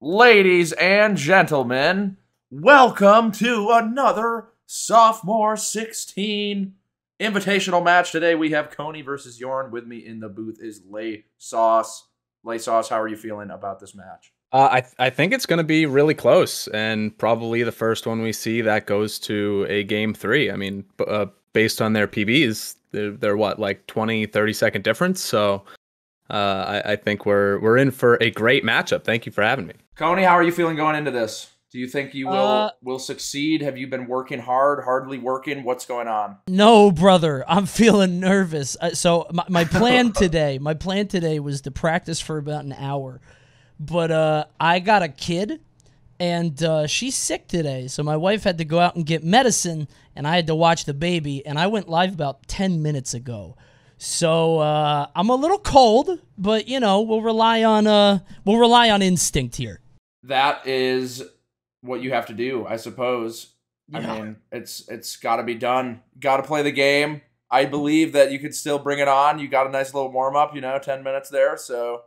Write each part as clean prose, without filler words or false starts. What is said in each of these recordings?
Ladies and gentlemen, welcome to another Sophomore 16 Invitational match. Today we have Coney versus Yorn. With me in the booth is Lay Sauce. Lay Sauce, how are you feeling about this match? I think it's going to be really close, and probably the first one we see that goes to a game 3. I mean, based on their PBs, they're what, like 20-30 second difference. So I think we're in for a great matchup. Thank you for having me. Coney, how are you feeling going into this? Do you think you will succeed? Have you been working hardly working? What's going on? No, brother, I'm feeling nervous. So my plan today, was to practice for about an hour, but I got a kid, and she's sick today. So my wife had to go out and get medicine, and I had to watch the baby. And I went live about 10 minutes ago. So I'm a little cold, but you know we'll rely on instinct here. That is what you have to do, I suppose. Yeah. I mean, it's got to be done. Got to play the game. I believe that you could still bring it on. You got a nice little warm up, 10 minutes there, so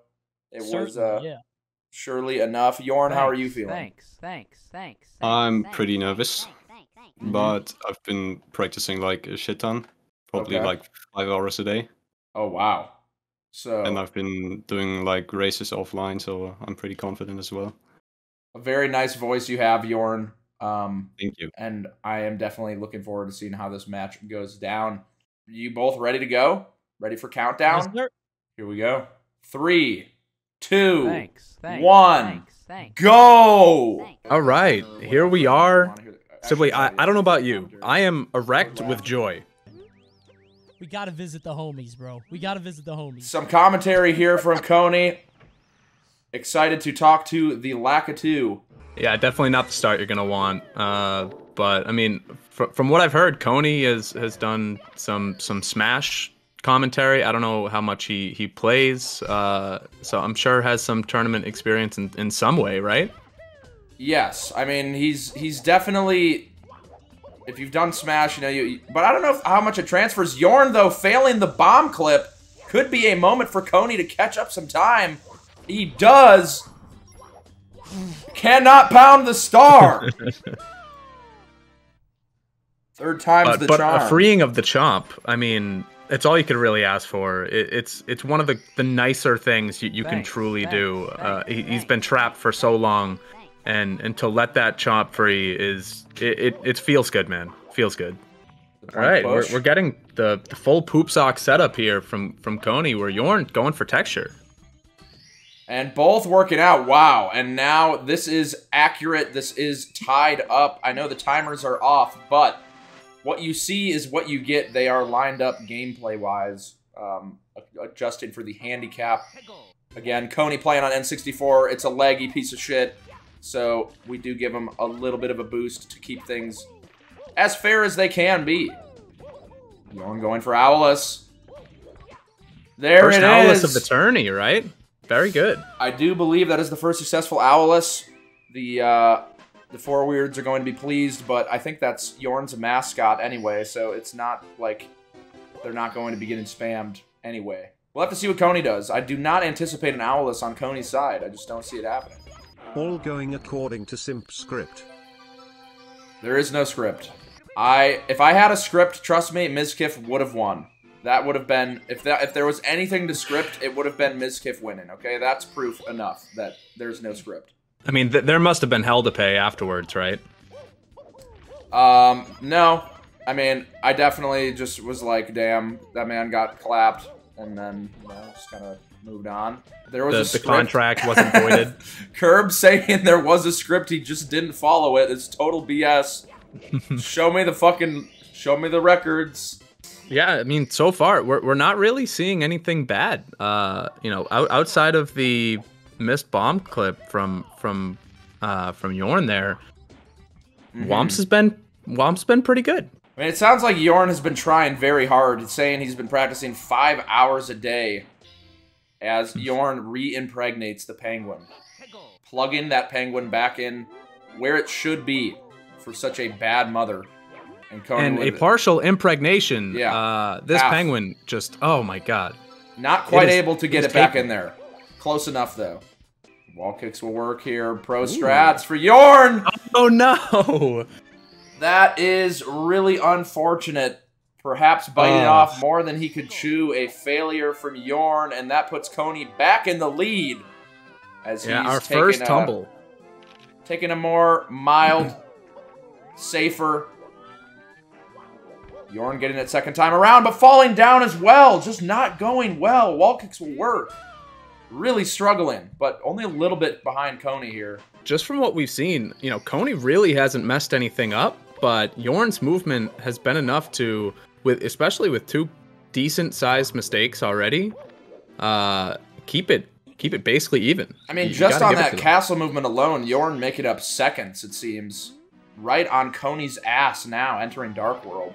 it was surely enough. Yorn, how are you feeling? Thanks. I'm pretty nervous, but I've been practicing like a shit ton, probably like 5 hours a day. Oh wow! And I've been doing like races offline, so I'm pretty confident as well. A very nice voice you have, Yorn. Thank you. And I am definitely looking forward to seeing how this match goes down. You both ready to go? Ready for countdown? Yes, here we go. 3, 2, 1, go! All right, here we are. Simply, I don't know about you. I am erect with joy. We gotta visit the homies, bro. We gotta visit the homies. Some commentary here from Coney. Excited to talk to the Lakitu. Yeah, definitely not the start you're gonna want. But I mean, from what I've heard, Coney has done some Smash commentary. I don't know how much he plays. So I'm sure has some tournament experience in some way, right? Yes, I mean he's definitely. If you've done Smash, but I don't know how much it transfers. Yorn, though, failing the bomb clip could be a moment for Coney to catch up some time. He does. Cannot pound the star. Third time's the charm. But a freeing of the chomp, I mean, it's all you could really ask for. It's one of the nicer things you can truly do. He's been trapped for so long. And to let that chomp free it feels good, man. Feels good. All right, we're getting the full poop sock setup here from Coney, where Yorn going for texture. And both working out. Wow. And now this is accurate. This is tied up. I know the timers are off, but what you see is what you get. They are lined up gameplay-wise, adjusting for the handicap. Again, Coney playing on N64. It's a laggy piece of shit. So we do give them a little bit of a boost to keep things as fair as they can be. Yorn going for Owlus. There first it is. Owlus of the tourney, right? Very good. I do believe that is the first successful Owlus. The four weirds are going to be pleased, but I think that's Yorn's mascot anyway, so it's not like they're not going to be getting spammed anyway. We'll have to see what Coney does. I do not anticipate an Owlus on Coney's side. I just don't see it happening. All going according to Simp script. There is no script. If I had a script, trust me, Mizkif would have won. That would have been, if there was anything to script, it would have been Mizkif winning, okay? That's proof enough that there's no script. I mean, there must have been hell to pay afterwards, right? No. I mean, I definitely just was like, damn, that man got clapped, and then, just kind of moved on. There was a script. The contract wasn't voided. Curb saying there was a script, he just didn't follow it. It's total BS. Show me the records. Yeah, I mean, so far we're not really seeing anything bad. Outside of the missed bomb clip from Yorn there, Womp's been pretty good. I mean, it sounds like Yorn has been trying very hard. It's saying he's been practicing 5 hours a day as Yorn re-impregnates the penguin, plugging that penguin back in where it should be for such a bad mother. And a partial impregnation. Yeah. This penguin just, oh my god. Not quite able to get it back in there. Close enough, though. Wall kicks will work here. Pro strats for Yorn! Oh no! That is really unfortunate. Perhaps biting off more than he could chew. A failure from Yorn, and that puts Coney back in the lead. As he's our first tumble. Taking a more mild, safer. Yorn getting it second time around, but falling down as well. Just not going well. Wall kicks will work. Really struggling, but only a little bit behind Coney here. Just from what we've seen, you know, Coney really hasn't messed anything up, but Yorn's movement has been enough to, especially with 2 decent-sized mistakes already, keep it basically even. I mean, just on that castle movement alone, Yorn making up seconds, it seems. Right on Coney's ass now, entering Dark World.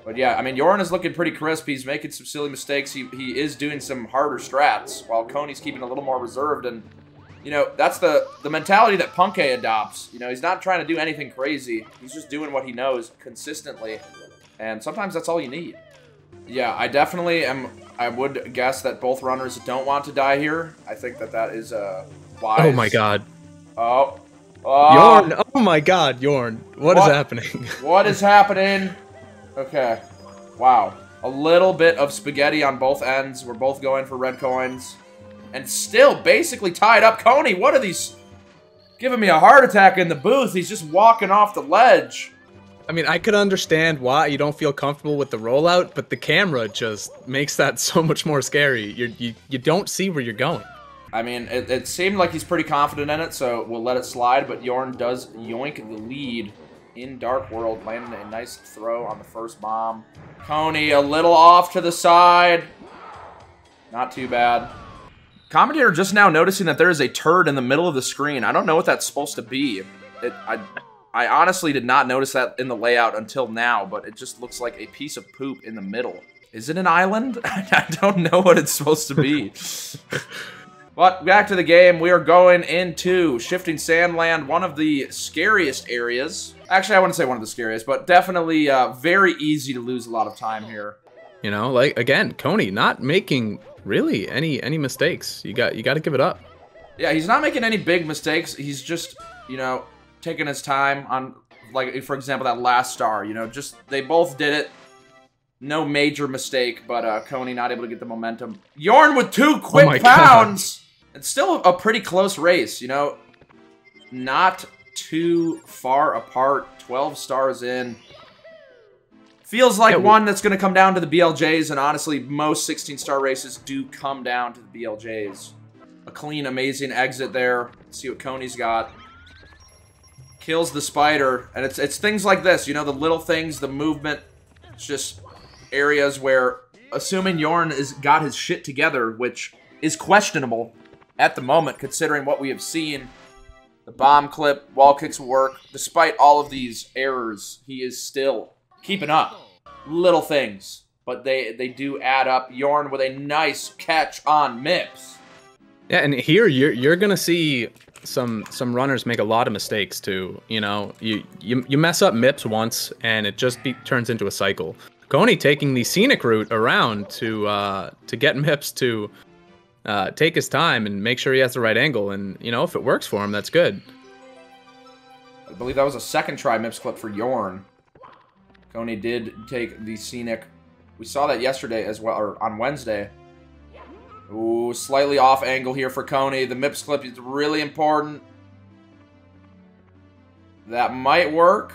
But yeah, I mean, Yorn is looking pretty crisp. He's making some silly mistakes. He is doing some harder strats, while Coney's keeping a little more reserved. And, you know, that's the mentality that Punkay adopts. You know, he's not trying to do anything crazy. He's just doing what he knows consistently. And sometimes that's all you need. Yeah, I definitely am. I would guess that both runners don't want to die here. I think that is wise. Oh my god. Oh. Yorn! Oh my god, Yorn. What is happening? What is happening? Okay. Wow. A little bit of spaghetti on both ends. We're both going for red coins. And still basically tied up. Coney, what are these? Giving me a heart attack in the booth. He's just walking off the ledge. I mean, I could understand why you don't feel comfortable with the rollout, but the camera just makes that so much more scary. You don't see where you're going. I mean, it seemed like he's pretty confident in it, so we'll let it slide, but Yorn does yoink the lead in Dark World, landing a nice throw on the first bomb. Coney a little off to the side. Not too bad. Commentator just now noticing that there is a turd in the middle of the screen. I don't know what that's supposed to be. I honestly did not notice that in the layout until now, but it just looks like a piece of poop in the middle. Is it an island? I don't know what it's supposed to be. But back to the game, we are going into Shifting Sandland, one of the scariest areas. Actually, I wouldn't say one of the scariest, but definitely very easy to lose a lot of time here. You know, like, again, Coney not making really any mistakes. You got to give it up. Yeah, he's not making any big mistakes. He's just, you know, taking his time on, like, for example, that last star. You know, just, they both did it. No major mistake, but Coney not able to get the momentum. Yorn with 2 quick pounds! God. It's still a pretty close race, you know. Not too far apart. 12 stars in. Feels like one that's going to come down to the BLJs, and honestly, most 16-star races do come down to the BLJs. A clean, amazing exit there. Let's see what Coney's got. Kills the spider, and it's things like this, you know, the little things, the movement. It's just areas where, assuming Yorn got his shit together, which is questionable at the moment, considering what we have seen. The bomb clip, wall kicks work. Despite all of these errors, he is still keeping up. Little things, but they do add up. Yorn with a nice catch on Mips. Yeah, and here you're gonna see some runners make a lot of mistakes too. You know, you mess up Mips once, and it just turns into a cycle. Coney taking the scenic route around to get Mips to take his time and make sure he has the right angle, and, you know, if it works for him, that's good. I believe that was a second try Mips clip for Yorn. Coney did take the scenic. We saw that yesterday as well, or on Wednesday. Ooh, slightly off angle here for Coney. The Mips clip is really important. That might work.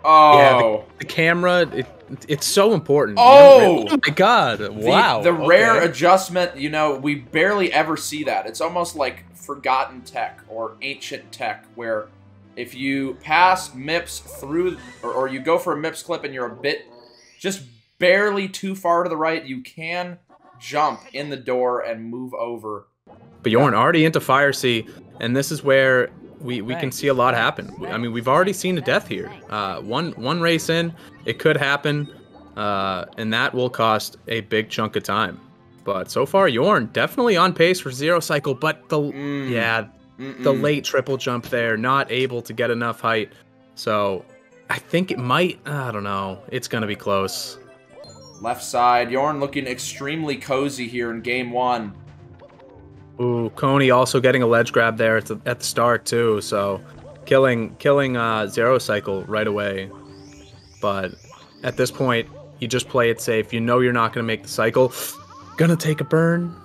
Oh. Yeah, the camera, it's so important. Oh! Oh my god, wow. The rare adjustment, you know, we barely ever see that. It's almost like forgotten tech or ancient tech, where if you pass Mips through, or you go for a Mips clip and you're a bit, just barely too far to the right, you can jump in the door and move over. But Yorn already into Fire Sea, and this is where we can see a lot happen. I mean, we've already seen a death here. One race in, it could happen, and that will cost a big chunk of time. But so far, Yorn definitely on pace for 0 cycle, but the late triple jump there, not able to get enough height. So I think it might, I don't know, it's going to be close. Left side, Yorn looking extremely cozy here in game 1. Ooh, Coney also getting a ledge grab there at the start too, so killing Zero Cycle right away. But at this point, you just play it safe. You know you're not gonna make the cycle. Gonna take a burn.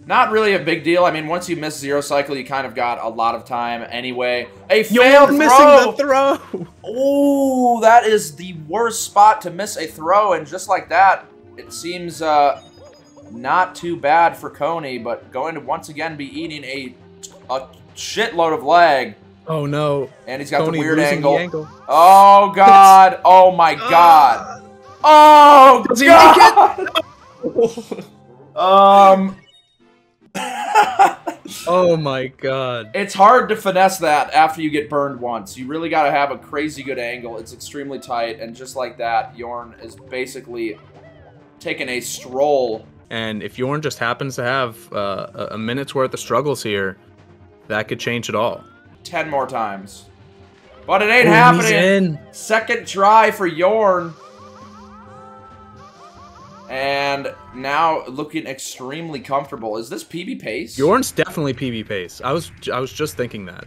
Not really a big deal. I mean, once you miss Zero Cycle, you kind of got a lot of time anyway. A failed throw! Missing the throw! Ooh, that is the worst spot to miss a throw, and just like that, it seems not too bad for Coney, but going to once again be eating a shitload of lag. Oh no. And he's got Coney the weird losing angle. the angle. Oh god. Oh my god. Oh Does he god. Oh my god. It's hard to finesse that after you get burned once. You really got to have a crazy good angle. It's extremely tight, and just like that, Yorn is basically taking a stroll. And if Yorn just happens to have a minute's worth of struggles here, that could change it all. 10 more times. But it ain't happening. Second try for Yorn. And now looking extremely comfortable. Is this PB pace? Yorn's definitely PB pace. I was just thinking that.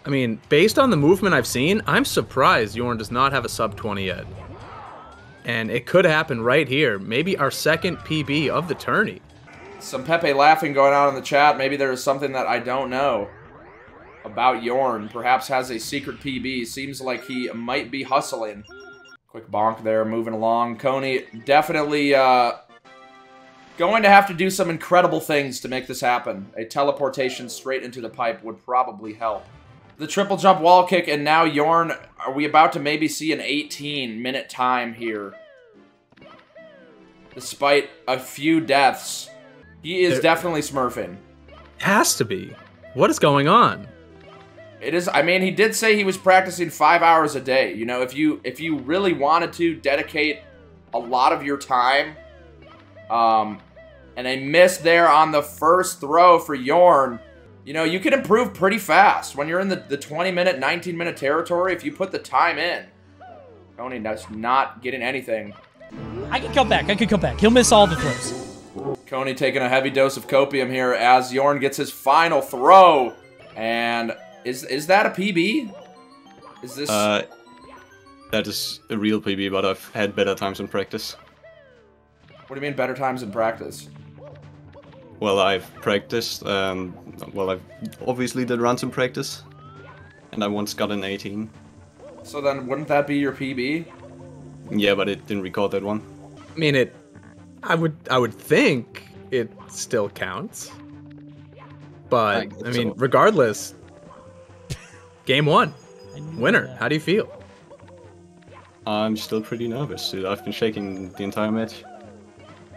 I mean, based on the movement I've seen, I'm surprised Yorn does not have a sub 20 yet. And it could happen right here. Maybe our second PB of the tourney. Some Pepe laughing going on in the chat. Maybe there is something that I don't know about Yorn. Perhaps has a secret PB. Seems like he might be hustling. Quick bonk there, moving along. Coney definitely going to have to do some incredible things to make this happen. A teleportation straight into the pipe would probably help. The triple jump wall kick, and now Yorn, are we about to maybe see an 18-minute time here? Despite a few deaths, he is definitely smurfing. Has to be. What is going on? It is, I mean, he did say he was practicing 5 hours a day. You know, if you really wanted to dedicate a lot of your time, and a miss there on the first throw for Yorn, you know, you can improve pretty fast. When you're in the 20-minute, 19-minute territory, if you put the time in. Coney does not getting anything. I can come back. I can come back. He'll miss all the throws. Coney taking a heavy dose of copium here as Yorn gets his final throw. And is that a PB? Is this... that is a real PB, but I've had better times in practice. What do you mean better times in practice? Well, I've practiced, well, I've obviously did runs in practice, and I once got an 18. So then, wouldn't that be your PB? Yeah, but it didn't record that one. I mean, I would think it still counts. But, I mean, regardless, game one, winner, how do you feel? I'm still pretty nervous, dude. I've been shaking the entire match.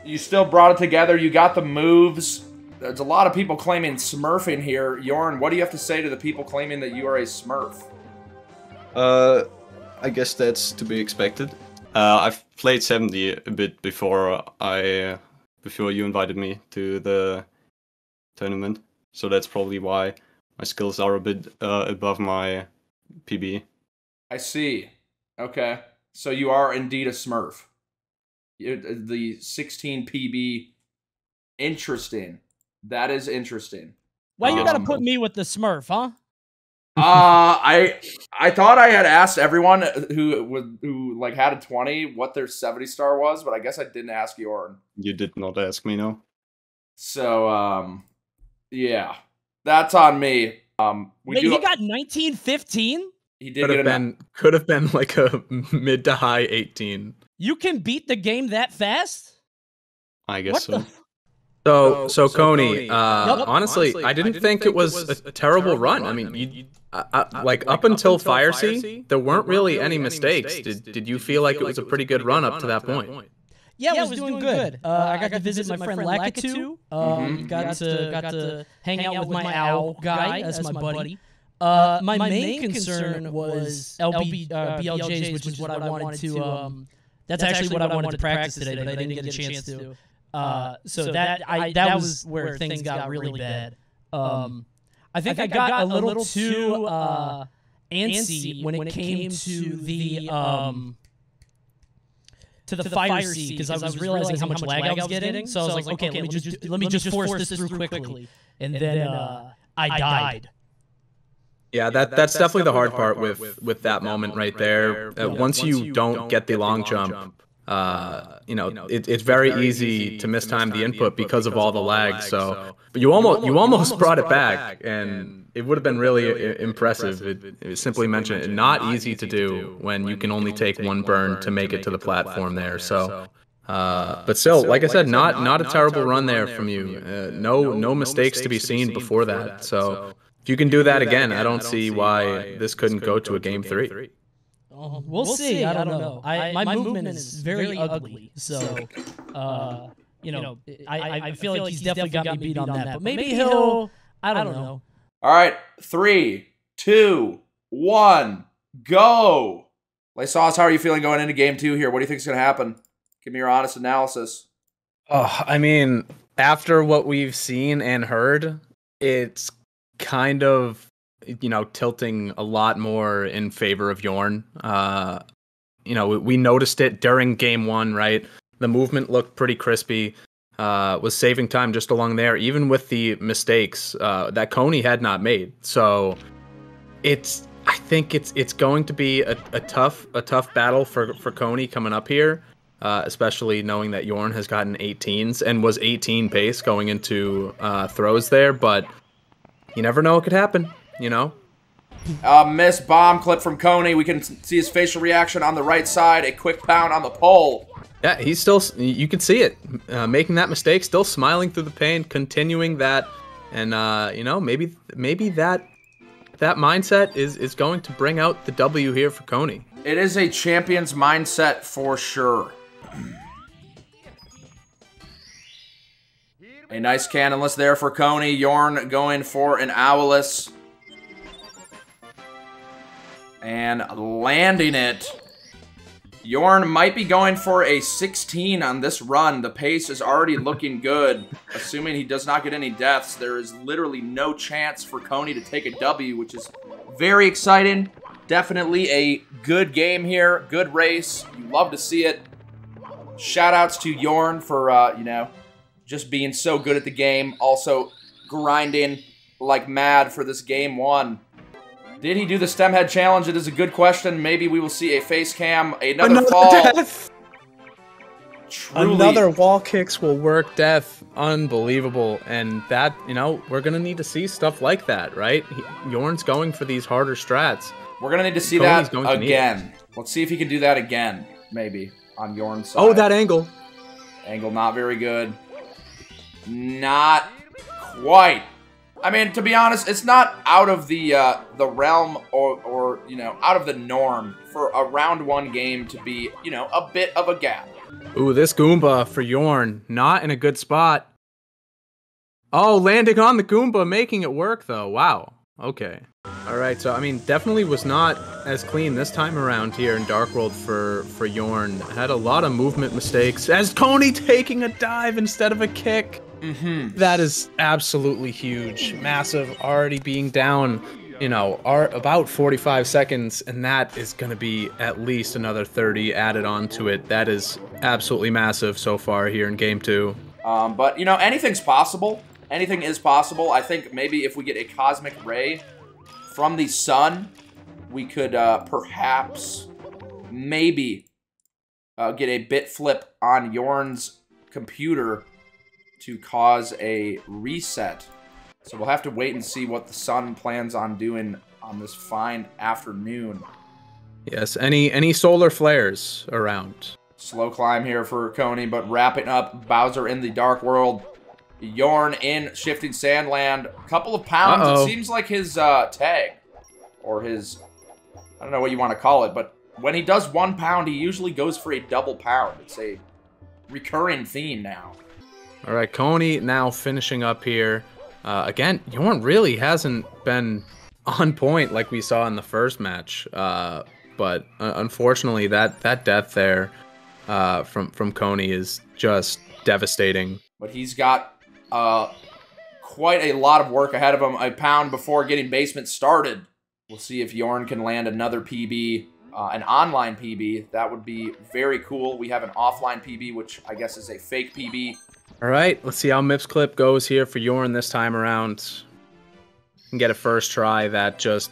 You still brought it together. You got the moves. There's a lot of people claiming smurfing here. Yorn, what do you have to say to the people claiming that you are a smurf? I guess that's to be expected. I've played 70 a bit before you invited me to the tournament, so that's probably why my skills are a bit above my PB. I see. Okay, so you are indeed a smurf. The 16 PB, interesting. That is interesting. Why you gotta put me with the smurf, huh? I thought I had asked everyone who like had a 20 what their 70 star was, but I guess I didn't ask Yorn. You did not ask me, no. So yeah, that's on me. Wait, he got 1915. He did could have been like a mid to high 18. You can beat the game that fast? I guess so. So Coney, honestly, I didn't think it was a terrible run. I mean, like up until Fire Sea, there weren't really any mistakes. Did you feel like it was a pretty good run up to that point? Yeah, it was doing good. I got to visit my friend Lakitu. Got to hang out with my owl guy as my buddy. My main concern was BLJs, which is what I wanted to. That's actually what I wanted to practice today, but I didn't get a chance to. So that was where things got really bad. I think I got a little too antsy when it came to to the fire seat because I was realizing how much lag I was getting. So I was like, okay, let me just force this through quickly. And then I died. Yeah, that's definitely the hard part with that moment right there. Once you don't get the long jump, you know, it's very easy to mistime the input because of all the lag. So, but you almost brought it back, and it would have been really impressive. It simply mentioned not easy to do when you can only take one burn to make it to the platform there. So, but still, like I said, not a terrible run there from you. No mistakes to be seen before that. So, if you can do that again, I don't see why this couldn't go to a game 3. We'll see. I don't know. My movement is very ugly, so you know, I feel like he's definitely got me beat on that. But maybe he'll. I don't know. All right, 3, 2, 1, go. Sauce, how are you feeling going into game 2 here? What do you think is going to happen? Give me your honest analysis. Oh, I mean, after what we've seen and heard, it's kind of, you know, tilting a lot more in favor of Yorn. You know, we noticed it during game 1, right? The movement looked pretty crispy. Was saving time just along there, even with the mistakes that Coney had not made. So I think it's going to be a tough battle for Coney coming up here, especially knowing that Yorn has gotten 18s and was 18 pace going into throws there. But you never know what could happen, you know? Missed bomb clip from Coney. We can see his facial reaction on the right side. A quick pound on the pole. Yeah, he's still, you can see it, making that mistake, still smiling through the pain, continuing that. And, you know, maybe that mindset is going to bring out the W here for Coney. It is a champion's mindset for sure. A nice cannonless there for Coney. Yorn going for an owless. And landing it. Yorn might be going for a 16 on this run. The pace is already looking good. Assuming he does not get any deaths, there is literally no chance for Coney to take a W, which is very exciting. Definitely a good game here. Good race. You love to see it. Shoutouts to Yorn for, you know, just being so good at the game. Also grinding like mad for this game 1. Did he do the stem head challenge? It is a good question. Maybe we will see a face cam. Another fall. Death. Truly. Another wall kicks will work death. Unbelievable. And that, you know, we're going to need to see stuff like that, right? Yorn's going for these harder strats. We're going to need to see that again. Let's see if he can do that again, maybe, on Yorn's side. Oh, that angle. Angle not very good. Not quite. I mean, to be honest, it's not out of the realm or, you know, out of the norm for a round 1 game to be, you know, a bit of a gap. Ooh, this Goomba for Yorn, not in a good spot. Oh, landing on the Goomba, making it work, though. Wow. Okay. All right, so, I mean, definitely was not as clean this time around here in Dark World for Yorn. Had a lot of movement mistakes, as Coney taking a dive instead of a kick. That is absolutely huge. Massive, already being down, you know, about 45 seconds, and that is going to be at least another 30 added on to it. That is absolutely massive so far here in game 2. But, you know, anything's possible. Anything is possible. I think maybe if we get a cosmic ray from the sun, we could perhaps maybe get a bit flip on Yorn's computer to cause a reset. So we'll have to wait and see what the sun plans on doing on this fine afternoon. Yes, any solar flares around. Slow climb here for Coney, but wrapping up Bowser in the Dark World. Yorn in Shifting Sandland. A couple of pounds. It seems like his tag. Or his, I don't know what you want to call it, but when he does 1 pound, he usually goes for a double pound. It's a recurring theme now. All right, Coney now finishing up here. Again, Yorn really hasn't been on point like we saw in the first match. But unfortunately, that death there from Coney is just devastating. But he's got quite a lot of work ahead of him. A pound before getting basement started. We'll see if Yorn can land another PB an online PB. That would be very cool. We have an offline PB, which I guess is a fake PB. All right, let's see how Mizkif goes here for Yorn this time around. And get a first try that just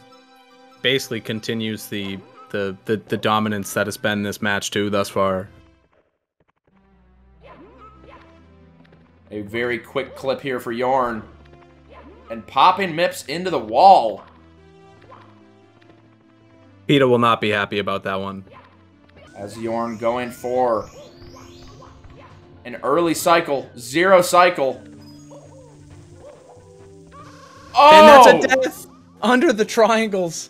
basically continues the dominance that has been this match too thus far. A very quick clip here for Yorn. And popping Mips into the wall. PETA will not be happy about that one. As Yorn going for an early cycle, 0 cycle. Oh! And that's a death under the triangles.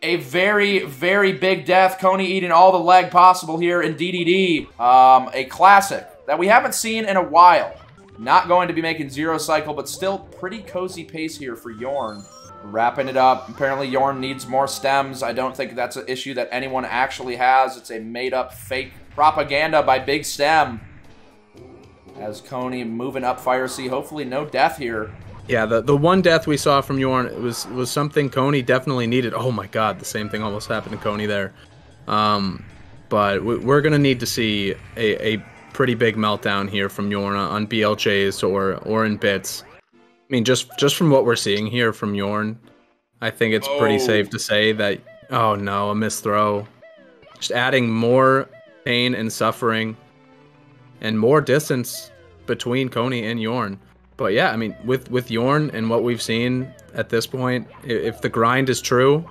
A very, very big death. Coney eating all the leg possible here in DDD. A classic that we haven't seen in a while. Not going to be making 0 cycle, but still pretty cozy pace here for Yorn. Wrapping it up. Apparently Yorn needs more stems. I don't think that's an issue that anyone actually has. It's a made-up fake propaganda by Big Stem. As Coney moving up Fire Sea. Hopefully no death here. Yeah, the one death we saw from Yorn was something Coney definitely needed. Oh my god, the same thing almost happened to Coney there. But we're going to need to see a pretty big meltdown here from Yorn on BLJs or in bits. I mean, just from what we're seeing here from Yorn, I think it's pretty safe to say that, oh no, a missed throw. Just adding more pain and suffering and more distance between Coney and Yorn. But yeah, I mean, with Yorn and what we've seen at this point, if the grind is true...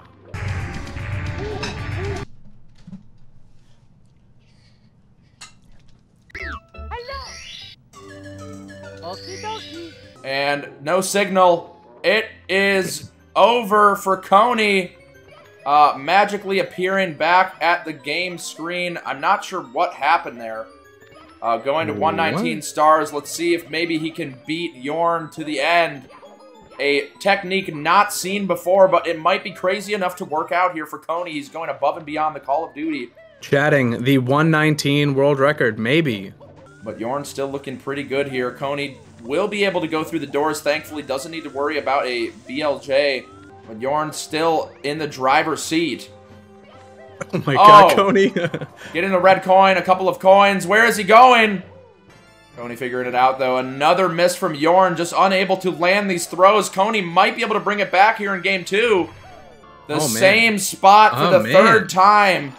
And no signal. It is over for Coney. Magically appearing back at the game screen. I'm not sure what happened there. Going to 119 stars. Let's see if maybe he can beat Yorn to the end. A technique not seen before, but it might be crazy enough to work out here for Coney. He's going above and beyond the Call of Duty. Chatting, the 119 world record, maybe. But Yorn's still looking pretty good here. Coney will be able to go through the doors, thankfully. Doesn't need to worry about a BLJ. But Yorn's still in the driver's seat. Oh my god, Coney. Getting a red coin, a couple of coins. Where is he going? Coney figuring it out, though. Another miss from Yorn, just unable to land these throws. Coney might be able to bring it back here in game 2. The same spot for the third time.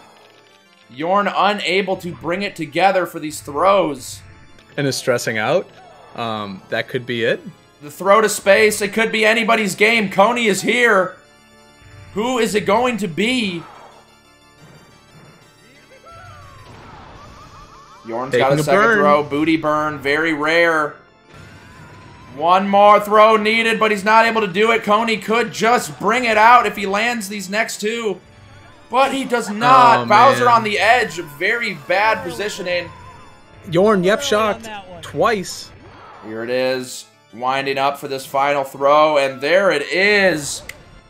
Yorn unable to bring it together for these throws. And is stressing out. That could be it. The throw to space. It could be anybody's game. Coney is here. Who is it going to be? Yorn's got a second throw. Booty burn. Very rare. One more throw needed, but he's not able to do it. Coney could just bring it out if he lands these next two. But he does not. Oh, Bowser man. on the edge. Very bad positioning. Yorn, yep, shocked. Twice. Here it is. Winding up for this final throw. And there it is.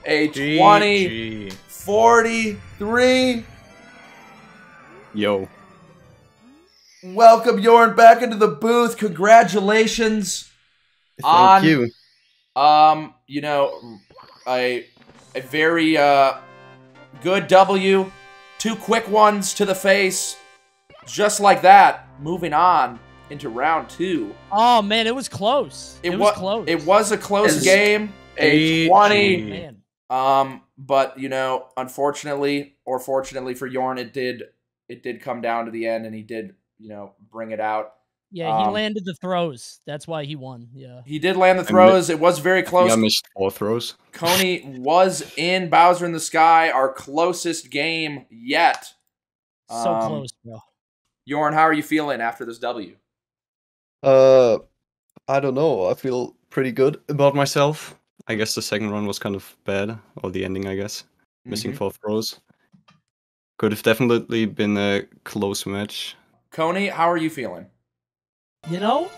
A 20-43. Yo. Welcome, Yorn, back into the booth. Congratulations. Thank you. You know, a very, good W. 2 quick ones to the face. Just like that. Moving on into round 2. Oh, man, it was close. It was close. It was a close game. A 20. Man. But, you know, unfortunately, or fortunately for Yorn, it did come down to the end, and he did, you know, bring it out. Yeah, he landed the throws. That's why he won. Yeah. He did land the throws. It was very close. I missed 4 throws. Coney was in Bowser in the Sky, our closest game yet. So close, bro. Yorn, how are you feeling after this W? I don't know. I feel pretty good about myself. I guess the second run was kind of bad, or the ending, I guess. Missing 4 throws. Could have definitely been a close match. Coney, how are you feeling? You know,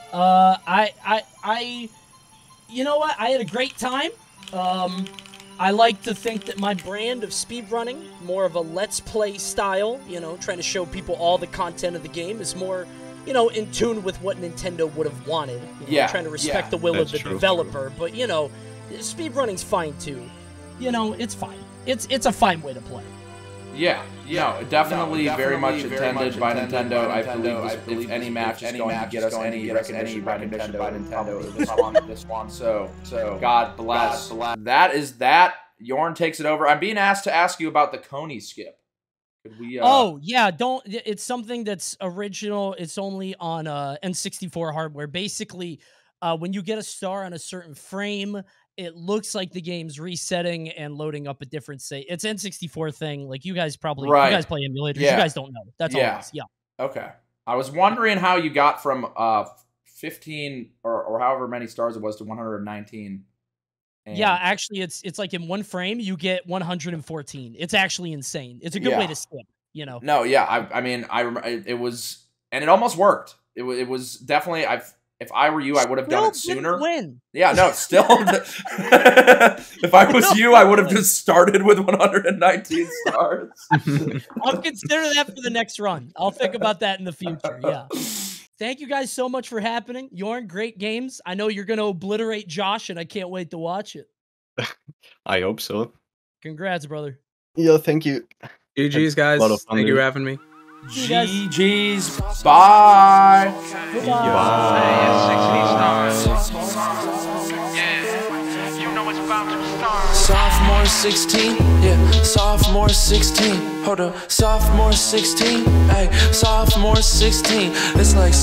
you know what? I had a great time. I like to think that my brand of speedrunning, more of a let's play style, you know, trying to show people all the content of the game, is more, you know, in tune with what Nintendo would have wanted. You know, trying to respect the will of the developer. But, you know, speedrunning's fine too. You know, it's fine. It's a fine way to play. Yeah, no, definitely very much intended by Nintendo. I believe if any match is going to get us any recognition by Nintendo, this one. So God bless. That is that. Yorn takes it over. I'm being asked to ask you about the Coney skip. Could we? Oh yeah, don't. It's something that's original. It's only on N64 hardware. Basically, when you get a star on a certain frame, it looks like the game's resetting and loading up a different state. It's N64 thing. Like you guys probably, you guys play emulators. Yeah. You guys don't know. That's all it is. Yeah. Okay. I was wondering how you got from 15 or however many stars it was to 119. Yeah, actually, it's like in one frame you get 114. It's actually insane. It's a good way to skip. You know. No, yeah. I mean, it was, and it almost worked. It was definitely. If I were you, I would have done it sooner. Win. Yeah, no, still. If I was you, I would have just started with 119 stars. I'll consider that for the next run. I'll think about that in the future. Yeah. Thank you guys so much for happening. Yorn, great games. I know you're going to obliterate Josh, and I can't wait to watch it. I hope so. Congrats, brother. Yeah, thank you. GG's, guys. Thank you for having me. GG's. Bye. Sophomore 16, yeah, sophomore 16. Hold up, sophomore 16, hey, sophomore 16. It's like